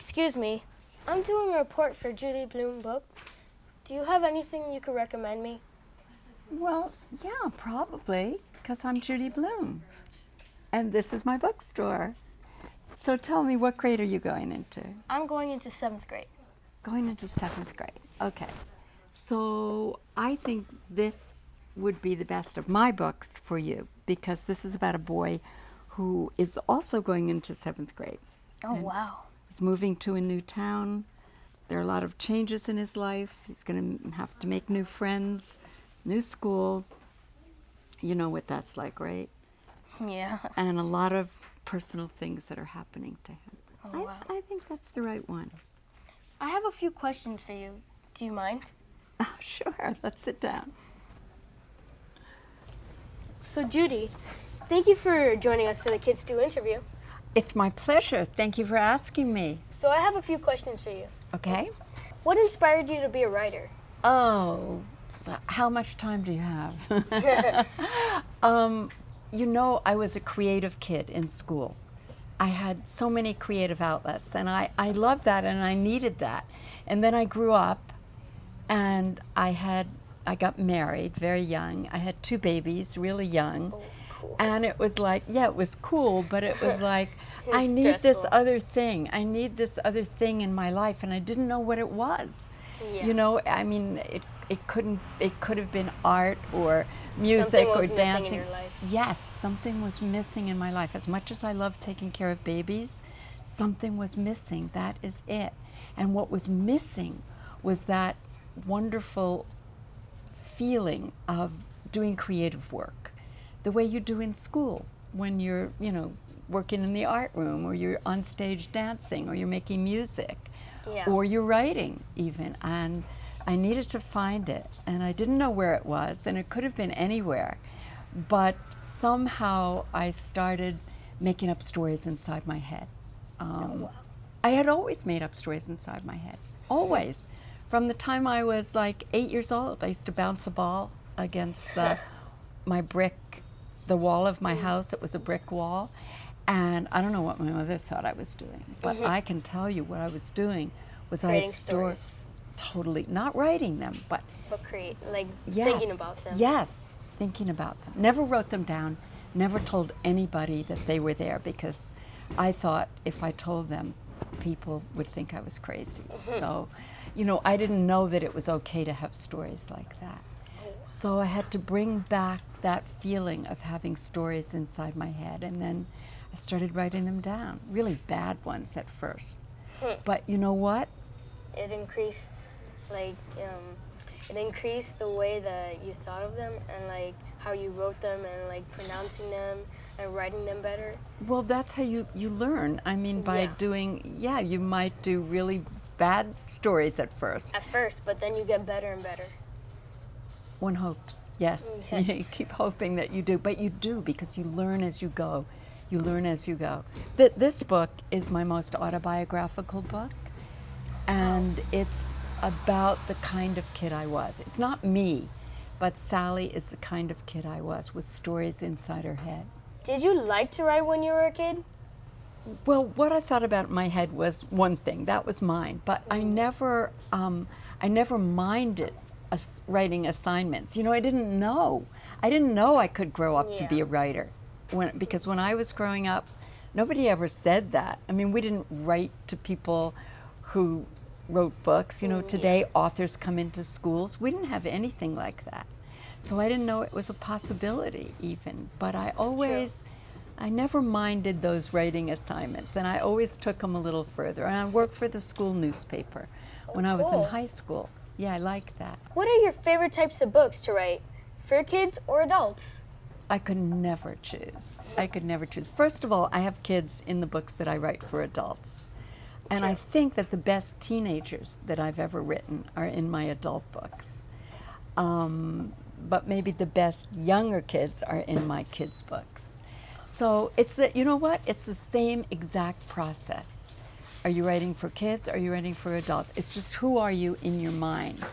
Excuse me, I'm doing a report for Judy Blume book. Do you have anything you could recommend me? Well, yeah, probably, because I'm Judy Blume. And this is my bookstore. So tell me, what grade are you going into? I'm going into 7th grade. Going into 7th grade. Okay. So I think this would be the best of my books for you, because this is about a boy who is also going into 7th grade. Oh, wow. He's moving to a new town. There are a lot of changes in his life. He's going to have to make new friends, new school. You know what that's like, right? Yeah. And a lot of personal things that are happening to him. Oh, wow. I think that's the right one. I have a few questions for you. Do you mind? Oh, sure. Let's sit down. So, Judy, thank you for joining us for the Kids Do interview. It's my pleasure. Thank you for asking me. So I have a few questions for you. Okay. What inspired you to be a writer? Oh, how much time do you have? You know, I was a creative kid in school. I had so many creative outlets, and I loved that, and I needed that. And then I grew up, and I got married very young. I had 2 babies, really young. Oh, cool. And it was like, yeah, it was cool, but it was like, It's I need this stressful. other thing. I need this other thing in my life, and I didn't know what it was. Yeah. You know, I mean, it could have been art or music Something or was missing in dancing. your life. Yes, something was missing in my life. As much as I love taking care of babies, something was missing. That is it. And what was missing was that wonderful feeling of doing creative work, the way you do in school when you're, you know, working in the art room, or you're on stage dancing, or you're making music, Yeah. or you're writing even. And I needed to find it, and I didn't know where it was, and it could have been anywhere. But somehow I started making up stories inside my head. I had always made up stories inside my head, always. From the time I was like 8 years old, I used to bounce a ball against the wall of my house. It was a brick wall. And I don't know what my mother thought I was doing, but I can tell you what I was doing was I had Creating stories. totally, not writing them, but Yes, thinking about them. Yes, thinking about them. Never wrote them down, never told anybody that they were there, because I thought if I told them, people would think I was crazy. So, you know, I didn't know that it was okay to have stories like that. So I had to bring back that feeling of having stories inside my head, and then I started writing them down. Really bad ones at first. But you know what? It increased, it increased the way that you thought of them, and how you wrote them, and pronouncing them and writing them better. Well, that's how you learn. I mean, by Yeah. you might do really bad stories at first. At first, but then you get better and better. One hopes, yes. Yeah. You keep hoping that you do, but you do, because you learn as you go. You learn as you go. This book is my most autobiographical book, and it's about the kind of kid I was. It's not me, but Sally is the kind of kid I was, with stories inside her head. Did you like to write when you were a kid? Well, what I thought about in my head was one thing. That was mine. But I never minded writing assignments. You know, I didn't know. I didn't know I could grow up to be a writer. Because when I was growing up, nobody ever said that. I mean, we didn't write to people who wrote books. You know, today authors come into schools. We didn't have anything like that. So I didn't know it was a possibility even. But I never minded those writing assignments, and I always took them a little further. And I worked for the school newspaper when I was in cool. high school. Yeah, I like that. What are your favorite types of books to write? For kids or adults? I could never choose. I could never choose. First of all, I have kids in the books that I write for adults. And I think that the best teenagers that I've ever written are in my adult books. But maybe the best younger kids are in my kids' books. So you know what? It's the same exact process. Are you writing for kids? Or are you writing for adults? It's just, who are you in your mind?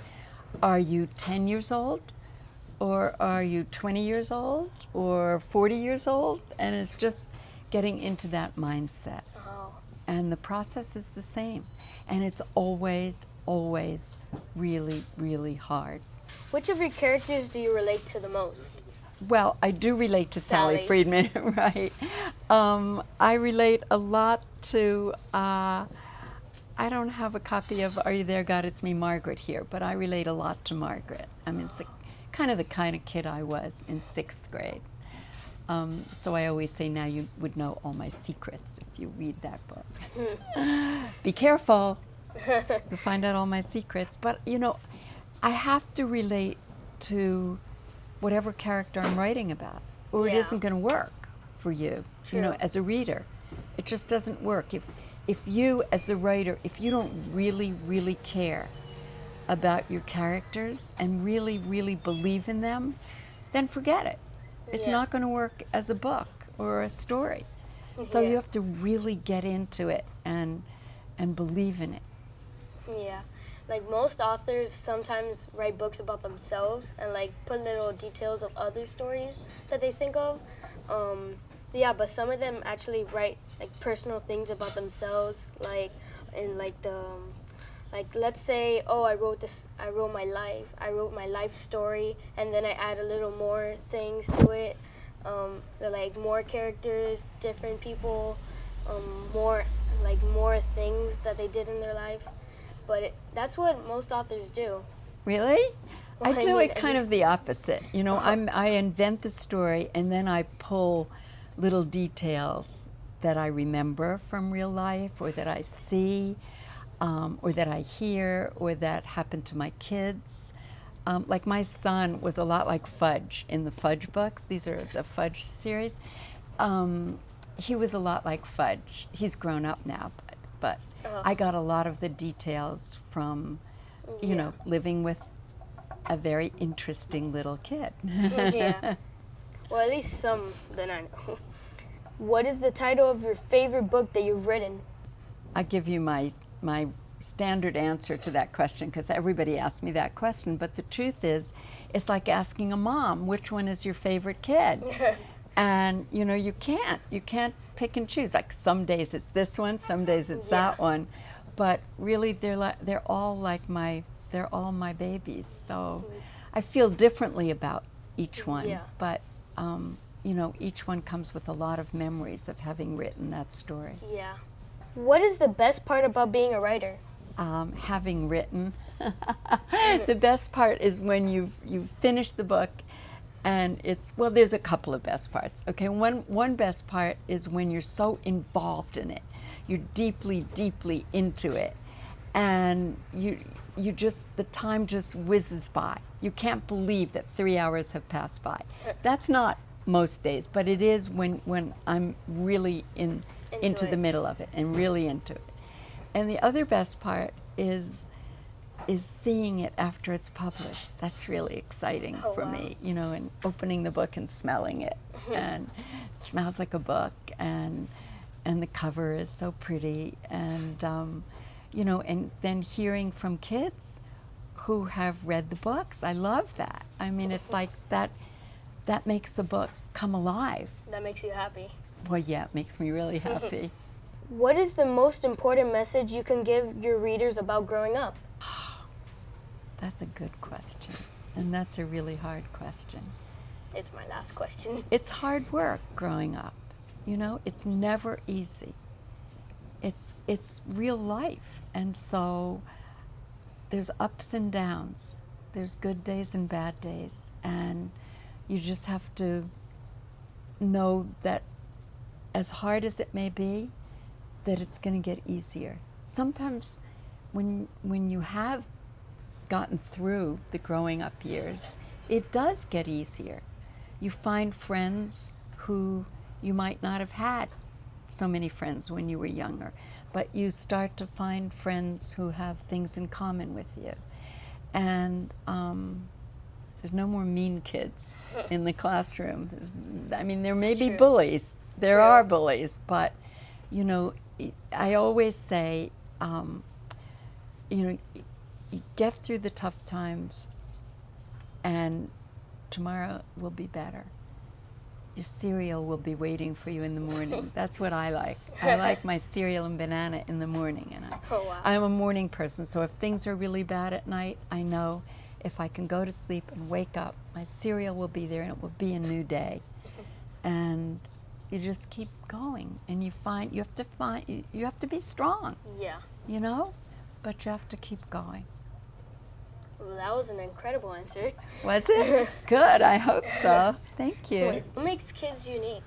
Are you 10 years old? Or are you 20 years old? Or 40 years old? And it's just getting into that mindset. Oh. and the process is the same. And it's always, always really, really hard. Which of your characters do you relate to the most? Well, I do relate to Sally Sally. Friedman, right? I relate a lot to, I don't have a copy of Are You There, God? It's Me, Margaret here, but I relate a lot to Margaret. I mean, it's kind of kid I was in 6th grade. So I always say now you would know all my secrets if you read that book. Be careful. You'll find out all my secrets. But, you know, I have to relate to whatever character I'm writing about, or it Yeah. isn't going to work for you, you know, True. as a reader. It just doesn't work. If you, as the writer, if you don't really, really care about your characters and really, really believe in them, then forget it. It's Yeah. not going to work as a book or a story. So Yeah. you have to really get into it and believe in it. Yeah. Like most authors sometimes write books about themselves and like put little details of other stories that they think of. Yeah, but some of them actually write like personal things about themselves, like in like the like let's say, oh, I wrote my life story, and then I add a little more things to it. They're like more characters, different people, more things that they did in their life. But that's what most authors do. Really? Well, I I do mean, it at kind of least- the opposite. You know, I invent the story and then I pull little details that I remember from real life or that I see or that I hear or that happen to my kids. Like my son was a lot like Fudge in the Fudge books. These are the Fudge series. He was a lot like Fudge. He's grown up now, but I got a lot of the details from, you know, living with a very interesting little kid. Yeah. Well, at least some that I know. What is the title of your favorite book that you've written? I give you my standard answer to that question because everybody asks me that question, but the truth is, it's like asking a mom, which one is your favorite kid? And you know, you can't pick and choose. Like some days it's this one, some days it's that one, but really they're all my babies. So I feel differently about each one, Yeah. but you know, each one comes with a lot of memories of having written that story. Yeah. What is the best part about being a writer? Having written. The best part is when you've finished the book and there's a couple of best parts. Okay, one best part is when you're so involved in it. You're deeply, deeply into it. And the time just whizzes by. You can't believe that 3 hours have passed by. That's not most days, but it is when I'm really into the it. middle of it and really into it. And the other best part is seeing it after it's published. That's really exciting for me, you know, and opening the book and smelling it. And it smells like a book, and the cover is so pretty, and you know, and then hearing from kids who have read the books. I love that. I mean, it's like that makes the book come alive. That makes you happy. Well, yeah, it makes me really happy. What is the most important message you can give your readers about growing up? That's a good question, and that's a really hard question. It's my last question. It's hard work growing up. You know, it's never easy. It's real life, and so there's ups and downs. There's good days and bad days, and you just have to know that as hard as it may be, that it's going to get easier. Sometimes when you have gotten through the growing up years, it does get easier. You find friends who you might not have had so many friends when you were younger, but you start to find friends who have things in common with you. And there's no more mean kids in the classroom. There may be True. bullies. There True. are bullies, but you know, I always say, you know, you get through the tough times, and tomorrow will be better. your cereal will be waiting for you in the morning. That's what I like. I like my cereal and banana in the morning. And Oh, wow. I'm a morning person, so if things are really bad at night, I know if I can go to sleep and wake up, my cereal will be there and it will be a new day. And you just keep going, and you have to be strong, Yeah. you know, but you have to keep going. Well, that was an incredible answer. Was it? Good, I hope so. Thank you. What makes kids unique?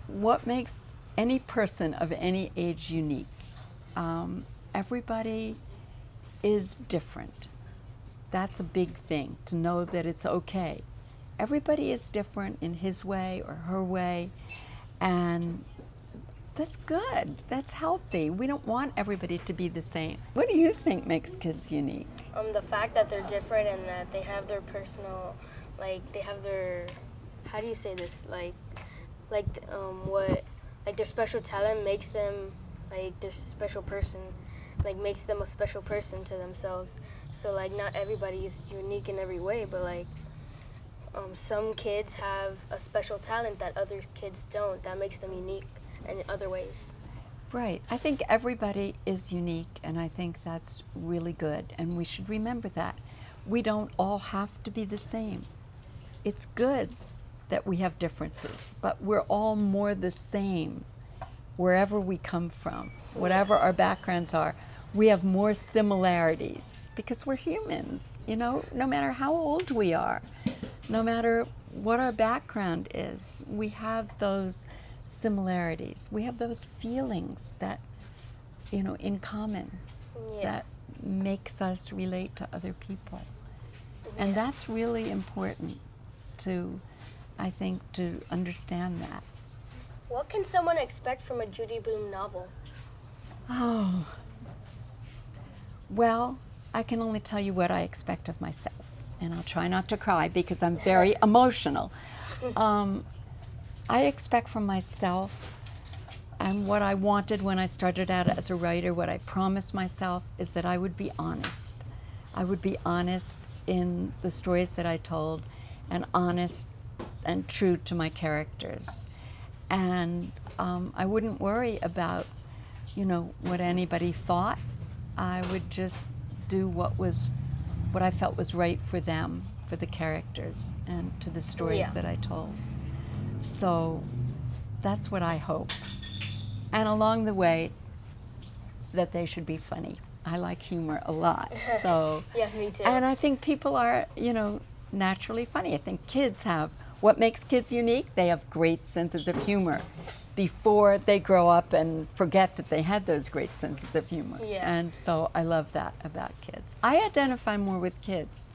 What makes any person of any age unique? Everybody is different. That's a big thing, to know that it's okay. Everybody is different in his way or her way, and that's good. That's healthy. We don't want everybody to be the same. What do you think makes kids unique? The fact that they're different and that they have their personal, like they have their, how do you say this? Their special talent makes them like their special person, like makes them a special person to themselves. So like not everybody is unique in every way, but like some kids have a special talent that other kids don't. That makes them unique in other ways. Right. I think everybody is unique, and I think that's really good, and we should remember that. We don't all have to be the same. It's good that we have differences, but we're all more the same wherever we come from, whatever our backgrounds are. We have more similarities because we're humans, you know, no matter how old we are, no matter what our background is, we have those similarities. We have those feelings that, you know, in common, that makes us relate to other people. And that's really important to, I think, to understand that. What can someone expect from a Judy Blume novel? Oh, well, I can only tell you what I expect of myself, and I'll try not to cry because I'm very emotional. I expect from myself, and what I wanted when I started out as a writer, what I promised myself is that I would be honest. I would be honest in the stories that I told, and honest and true to my characters. And I wouldn't worry about, you know, what anybody thought. I would just do what I felt was right for them, for the characters, and to the stories that I told. So that's what I hope. And along the way, that they should be funny. I like humor a lot. So Yeah, me too. and I think people are, you know, naturally funny. I think kids have, what makes kids unique? They have great senses of humor before they grow up and forget that they had those great senses of humor. Yeah. And so I love that about kids. I identify more with kids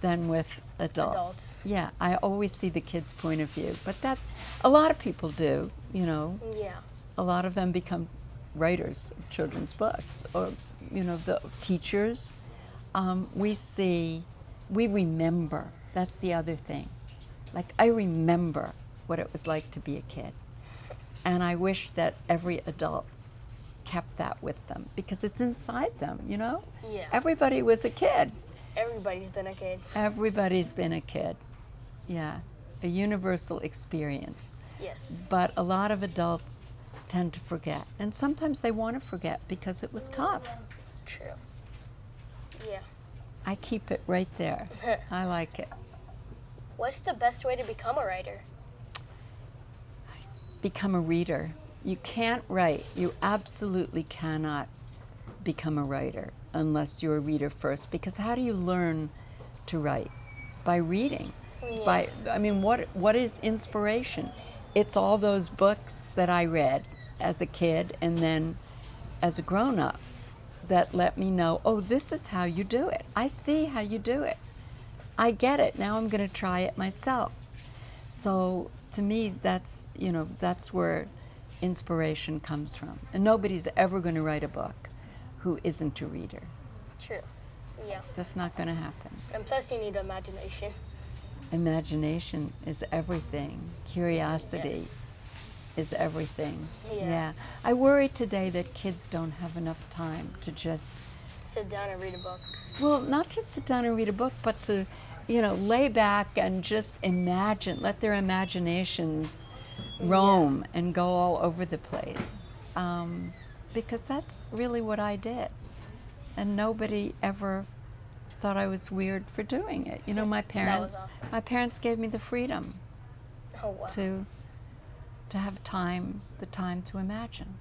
than with adults. Yeah, I always see the kids' point of view, but that a lot of people do, you know. Yeah. A lot of them become writers of children's books, or, you know, the teachers. We remember. That's the other thing. Like, I remember what it was like to be a kid. And I wish that every adult kept that with them, because it's inside them, you know? Yeah. Everybody was a kid. Everybody's been a kid. Everybody's been a kid. Yeah. A universal experience. Yes. But a lot of adults tend to forget. And sometimes they want to forget because it was tough. True. Yeah. I keep it right there. I like it. What's the best way to become a writer? Become a reader. You can't write. You absolutely cannot become a writer unless you're a reader first, because how do you learn to write? By reading. Yeah. What is inspiration? It's all those books that I read as a kid and then as a grown-up that let me know, oh, this is how you do it. I see how you do it. I get it. Now I'm going to try it myself. So to me, that's where inspiration comes from. And nobody's ever going to write a book who isn't a reader. True. Yeah. That's not going to happen. And plus you need imagination. Imagination is everything. Curiosity Yes. is everything. Yeah. I worry today that kids don't have enough time to just, Sit down and read a book. well, not just sit down and read a book, but to lay back and just imagine, let their imaginations roam and go all over the place. Because that's really what I did. And nobody ever thought I was weird for doing it. My parents, awesome. my parents gave me the freedom Oh, wow. to have the time to imagine.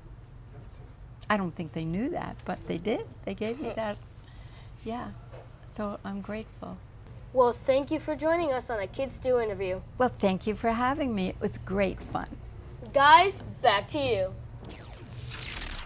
I don't think they knew that, but they did. They gave me that. Yeah. So I'm grateful. Well, thank you for joining us on a Kids Do interview. Well, thank you for having me. It was great fun. Guys, back to you.